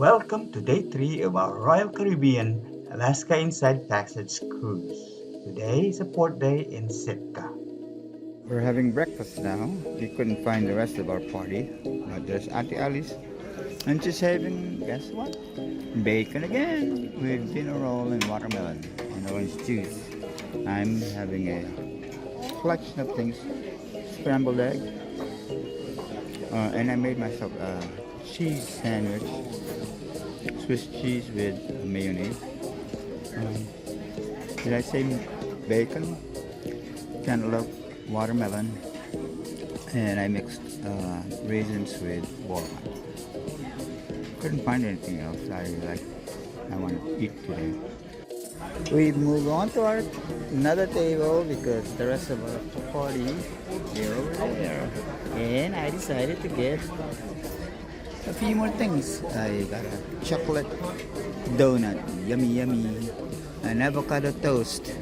Welcome to day 3 of our Royal Caribbean Alaska Inside Passage cruise. Today is a port day in Sitka. We're having breakfast now. We couldn't find the rest of our party, but there's Auntie Alice, and she's having, guess what? Bacon again with dinner roll and watermelon and orange juice. I'm having a collection of things, scrambled egg, and I made myself a cheese sandwich, Swiss cheese with mayonnaise. Did I say bacon, cantaloupe, watermelon, and I mixed raisins with walnut. Couldn't find anything else I want to eat today. We move on to our another table because the rest of our party they're over there, and I decided to get a few more things. I got a chocolate donut, yummy yummy, an avocado toast,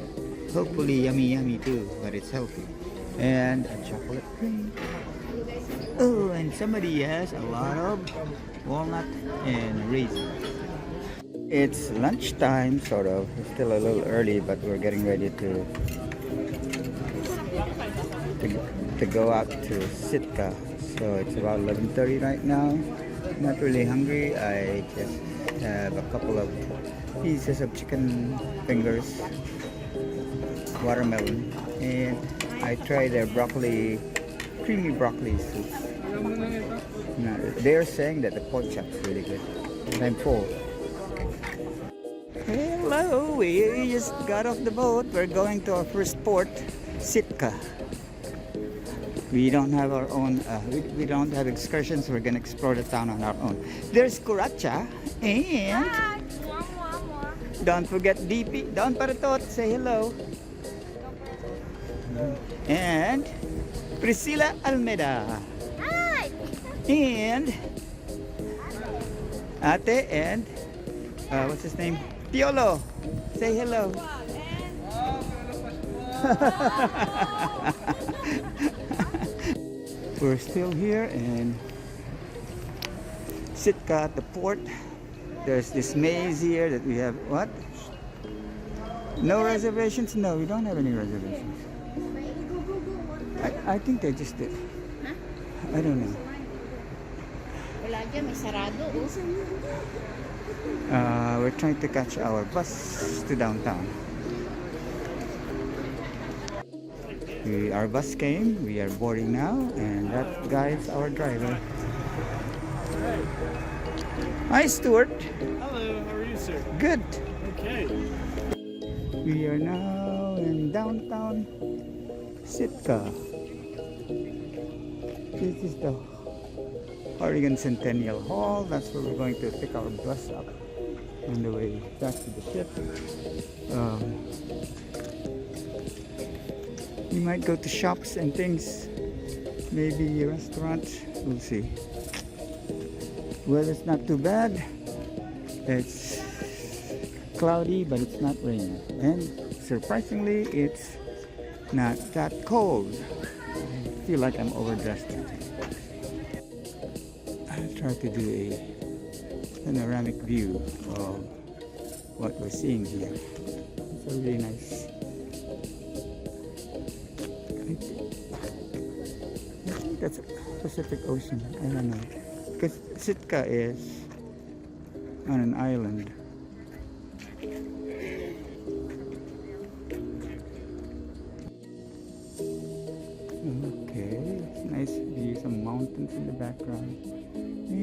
hopefully yummy yummy too, but it's healthy, and a chocolate cream. Oh, and somebody has a lot of walnut and raisin. It's lunchtime, sort of. It's still a little early, but we're getting ready to go out to Sitka. So it's about 11:30 right now. Not really hungry. I just have a couple of pieces of chicken fingers, watermelon, and I tried their creamy broccoli soup. Now, they're saying that the pork chop is really good. And I'm full. Hello, we just got off the boat. We're going to our first port, Sitka. We don't have our own, we don't have excursions. We're going to explore the town on our own. There's Curacha and don't forget DP, Don Paratot, say hello. And Priscilla Almeida. Hi! And Ate and, what's his name? Piolo, say hello. We're still here in Sitka at the port. There's this maze here that we have, what? No reservations? No, we don't have any reservations. I think they just did. I don't know. Wala dyan, may sarado. We're trying to catch our bus to downtown. Our bus came, we are boarding now, and that guy is our driver. Hi, Stuart. Hello, how are you, sir? Good. Okay. We are now in downtown Sitka. This is the Oregon Centennial Hall. That's where we're going to pick our bus up on the way back to the ship. We might go to shops and things, maybe restaurants, we'll see. Weather's not too bad. It's cloudy, but it's not raining. And surprisingly, it's not that cold. I feel like I'm overdressed. I'll try to do a panoramic view of what we're seeing here. It's a really nice. I think that's Pacific Ocean. I don't know. Because Sitka is on an island. Okay, it's nice view, some mountains in the background.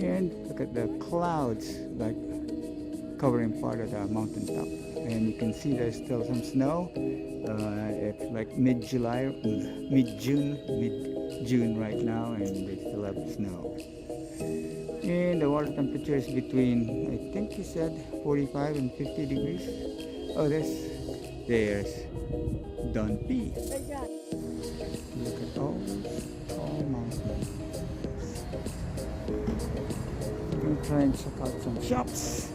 And look at the clouds like covering part of the mountaintop. And you can see there's still some snow. It's like mid-June right now, and they still have snow. And the water temperature is between, I think he said 45 and 50 degrees. Oh, there's Don P. Look at all tall mountains. We're gonna try and check out some shops.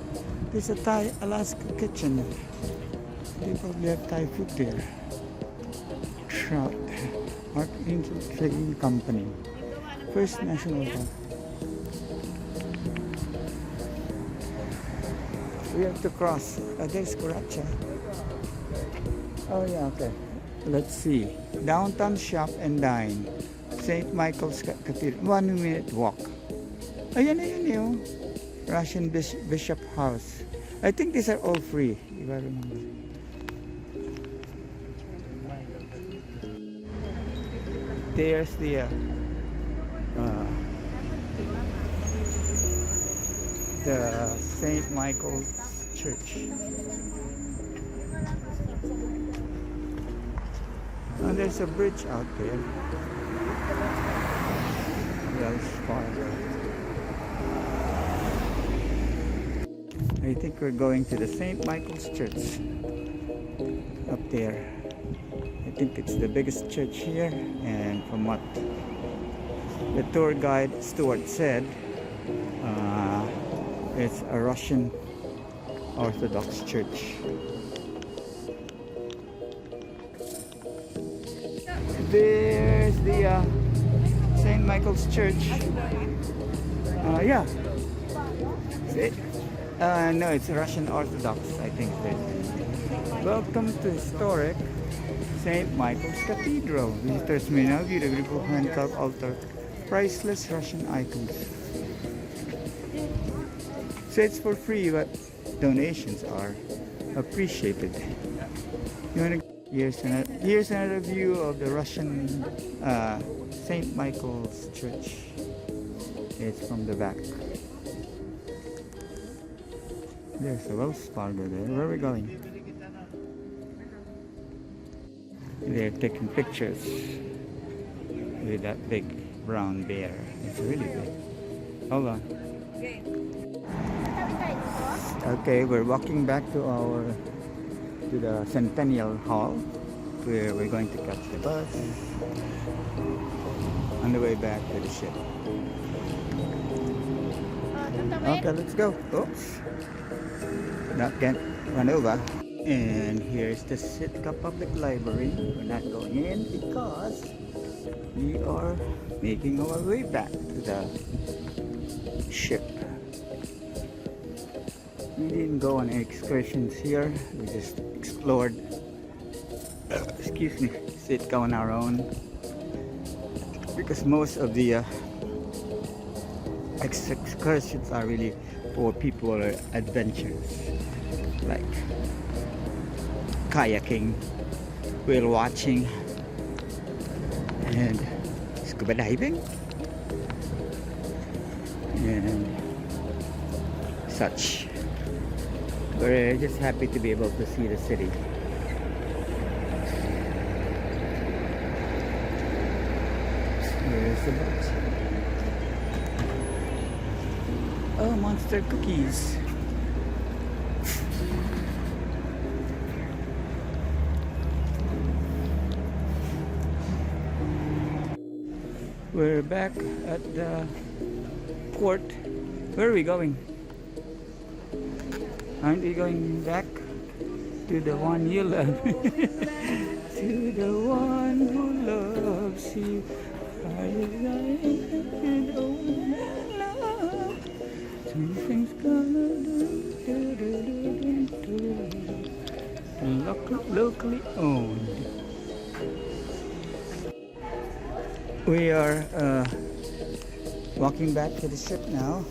There's a Thai Alaska kitchen. They probably have Thai food there. Trout, Archangel Trading Company, First National Bank. We have to cross. There's Curacha. Oh yeah, okay. Let's see. Downtown shop and dine. St. Michael's Cathedral. 1 minute walk. Ayan, ayan yun. Russian Bishop House. I think these are all free, if I remember. There's the St. Michael's Church. And there's a bridge out there. Wells Fargo. I think we're going to the St. Michael's Church up there. I think it's the biggest church here, and from what the tour guide Stuart said, it's a Russian Orthodox church. There's the St. Michael's Church. Yeah. No, it's Russian Orthodox, I think. Welcome to historic St. Michael's Cathedral. Visitors may now view the beautiful hand-carved altar, priceless Russian icons. So it's for free, but donations are appreciated. You wanna? Here's another view of the Russian St. Michael's Church. It's from the back. There's a Wells Fargo there. Where are we going? They're taking pictures with that big brown bear. It's really big. Hold on. Okay, we're walking back to the Centennial Hall, where we're going to catch the bus on the way back to the ship. Okay, let's go. Oops. Not get run over. And here's the Sitka Public Library. We're not going in because we are making our way back to the ship. We didn't go on any excursions here. We just explored, excuse me, Sitka on our own. Because most of the excursions are really for people who are adventurous, like kayaking, whale watching, and scuba diving, and such. We're just happy to be able to see the city. Here's the boat. Oh, monster cookies. We're back at the port. Where are we going? Aren't we going back to the one you love? To the one who loves you. Something's gonna do. Locally owned. We are walking back to the ship now.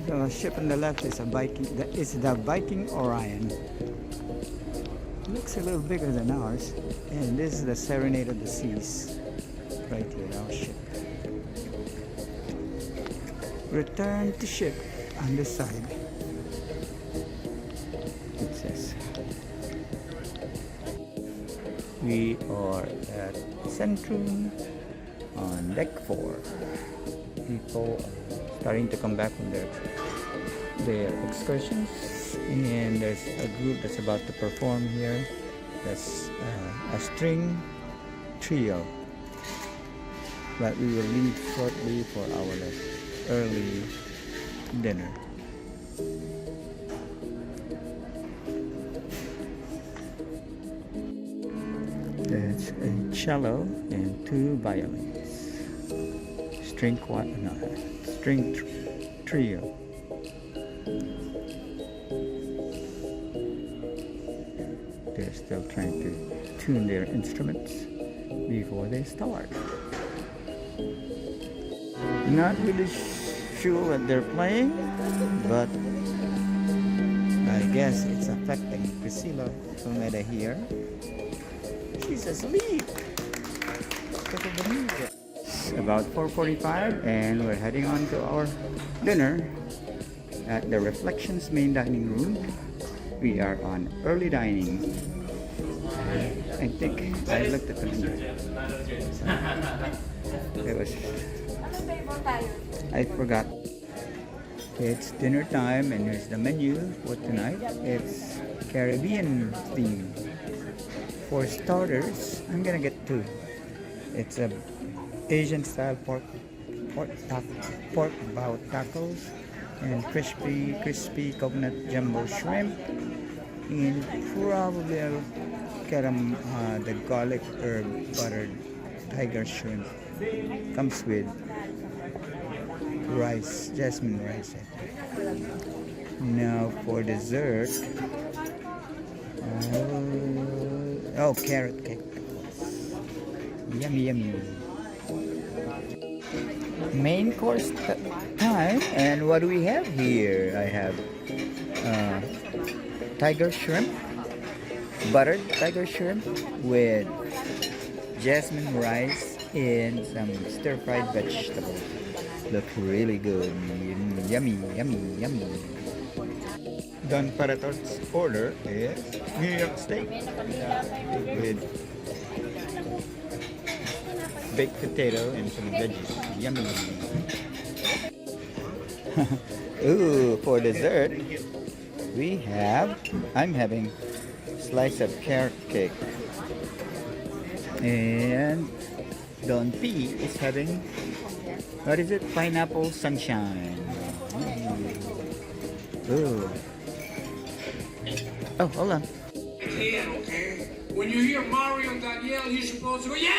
The ship on the left is a Viking. It's the Viking Orion. Looks a little bigger than ours. And this is the Serenade of the Seas. Right here, our ship. Return to ship on this side. It says. We are at Centrum on deck 4. People are starting to come back from their excursions, and there's a group that's about to perform here. That's a string trio, but we will leave shortly for our early dinner. That's a cello and 2 violins. String trio. still trying to tune their instruments before they start. Not really sure what they're playing, but I guess it's affecting Priscilla Almeida here. She's asleep. Look at the music. It's about 4:45 and we're heading on to our dinner at the Reflections main dining room. We are on early dining. I think I looked at the menu. It was, I forgot. It's dinner time and here's the menu for tonight. It's Caribbean theme. For starters, I'm gonna get two. It's a Asian style pork bao tacos and crispy coconut jumbo shrimp, and probably I'll get the garlic herb buttered tiger shrimp. Comes with rice, jasmine rice, I think. Now for dessert, carrot cake. Yummy, yummy. Main course time, and what do we have here? I have tiger shrimp, buttered tiger shrimp with jasmine rice and some stir-fried vegetables. Look really good. Yummy, yummy, yummy. Don Parator's order is New York steak with baked potato and some veggies. Yummy. Ooh, for dessert, I'm having a slice of carrot cake. And Don P is having, what is it? Pineapple sunshine. Ooh. Oh, hold on. Okay? When you hear Mario and Danielle, you're supposed to go, yeah!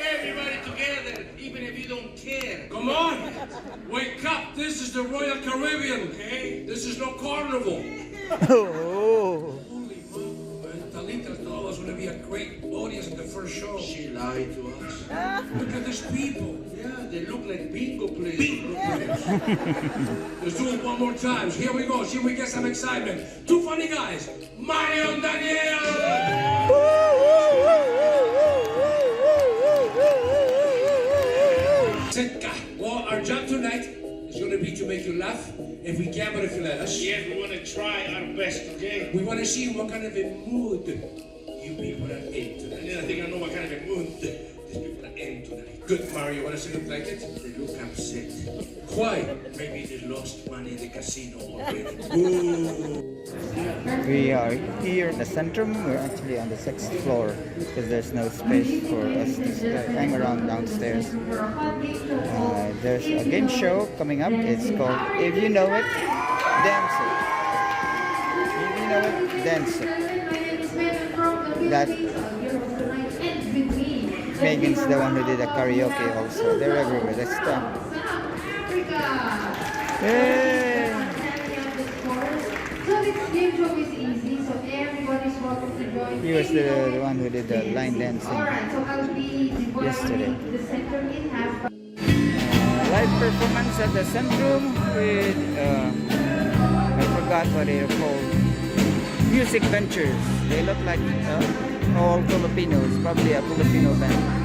Everybody together, even if you don't care. Come on! Wake up! This is the Royal Caribbean, okay? This is no carnival. Oh. Holy moly. Talita told us it would be a great audience at the first show. She lied to us. Look at these people. Yeah, they look like bingo players. Bingo players. Let's do it one more time. Here we go. See if we get some excitement. Two funny guys, Mario and Danielle. Sitka. Well, our job tonight is going to be to make you laugh. If we can, but if you let us. Yes, we want to try our best, okay? We want to see what kind of a mood you people are in tonight. And then I think I know what kind of a mood These people are in tonight. Good, Mario. Want to see them like it? They look upset. Why? Maybe they lost money in the casino already. Ooh. We are here in the centrum. We're actually on the 6th floor because there's no space for us to hang around downstairs. There's a game show coming up. It's called If You Know It, Dance It. If You Know It, Dance It. That Megan's the one who did the karaoke also. They're everywhere. Let's stop. Yay! So this game show is easy, so everybody's welcome to join. He was the one who did the line dancing Alright, so I'll be yesterday. the center in half. Live performance at the Centrum with, I forgot what they're called, Music Ventures. They look like all Filipinos, probably a Filipino band.